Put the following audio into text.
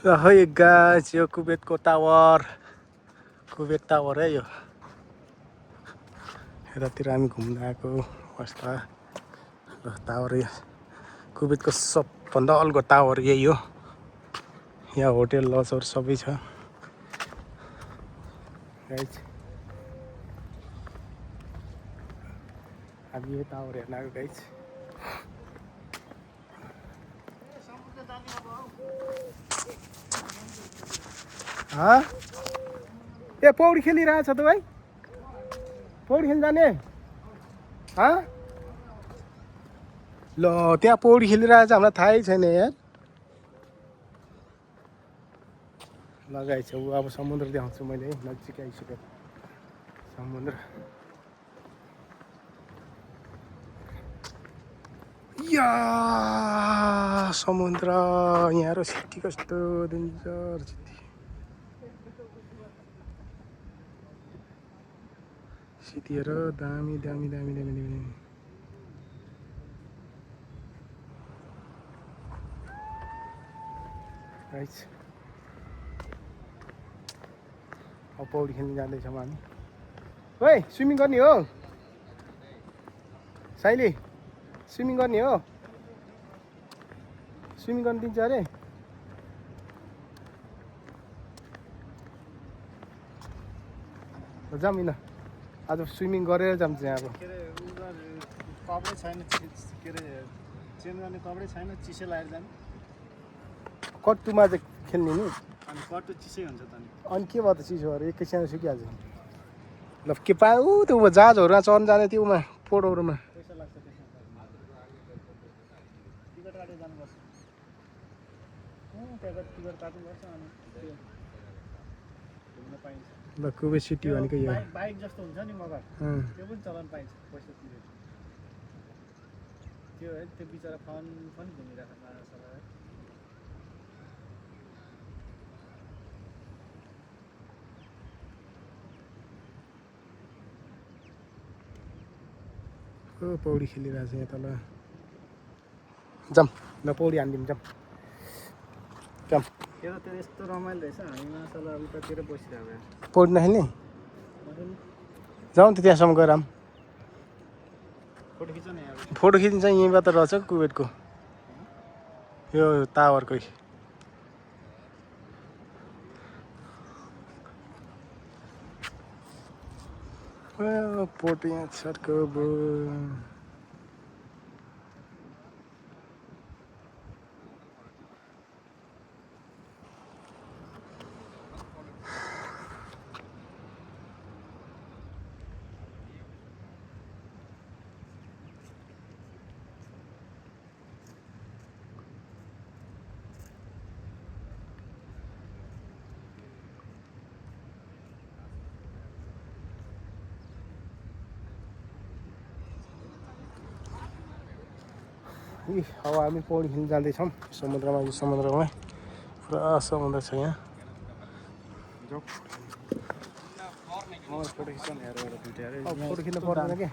Hey guys, yo कुवेतको tower है यो यतातिर हामी घुम्न आएको अवस्था ल टावर कुवेतको सबभन्दा अल्गो टावर यही हो यहाँ होटल लजहरू सबै छ गाइस हामी यो टावर हेर्न आएको गाइस हाँ ए पौडी खेलिरहेछ त भाइ पौडी खेल्न जाने हाँ ल त्यहाँ पौडी खेलिरहेछ हामीलाई थाहै छैन यार लगाएछ ऊ अब समुद्र देखाउँछु मैले नजिक आइसक्यो समुद्र या समुद्र यहाँ र सिटी कस्तो डेन्जर सिटी हेर दामी दामी दामी दामी दामी गाइस अब पौडी खेल्न जाँदैछौँ हामी ओइ स्विमिङ गर्ने हो साइली स्विमिङ गर्ने हो स्विमिङ गर्न दिन्छ अरे जाऊँ न आज स्विमिङ गरेर जाऊँ चाहिँ अब कपडै छैन के अरे चेन्ज गर्ने कपडै छैन चिसो लागेर जाने कट्टुमा चाहिँ खेल्ने नि अनि कट्टु चिसै हुन्छ त नि अनि के भयो त चिसो अरे एकैछिन सुकिहाल्छ ल के पायो त्यो जहाजहरूमा चढ्न जाने त्योमा पोटहरूमा पैसा लाग्छ त्यसमा टिकट काटेर जानुपर्छ त्यहाँ टिकट काट्नुपर्छ अनि त्यो घुम्न पाइन्छ ल कुवेत सिटी भनेको यो बाइक जस्तो हुन्छ नि मगर त्यो पनि चलाउन पाइन्छ पैसा तिरेर त्यो है त्यो बिचरा फन घुमिरहेको माछालाई पौडी खेलिरहेछ यहाँ तल जाऊँ ल पौडी हानिदिउँ जाऊँ जाऊँ त्यो त यस्तो रमाइलो रहेछ हामी माछालाई उतातिर बसिरहेको पौडी नखेल्ने जाउँ त त्यहाँसम्म गएर फोटो खिच्ने फोटो खिच्नु चाहिँ यहीँबाट रहेछ कुवेतको यो टावरकै पोट यहाँ छर्को अब हामी पौडी खेल्न जाँदैछौँ समुद्रमा यो समुद्रमा पुरा समुद्र छ यहाँ फोटो खिच्न हेरेर फोटो खिच्नु पर्दैन क्या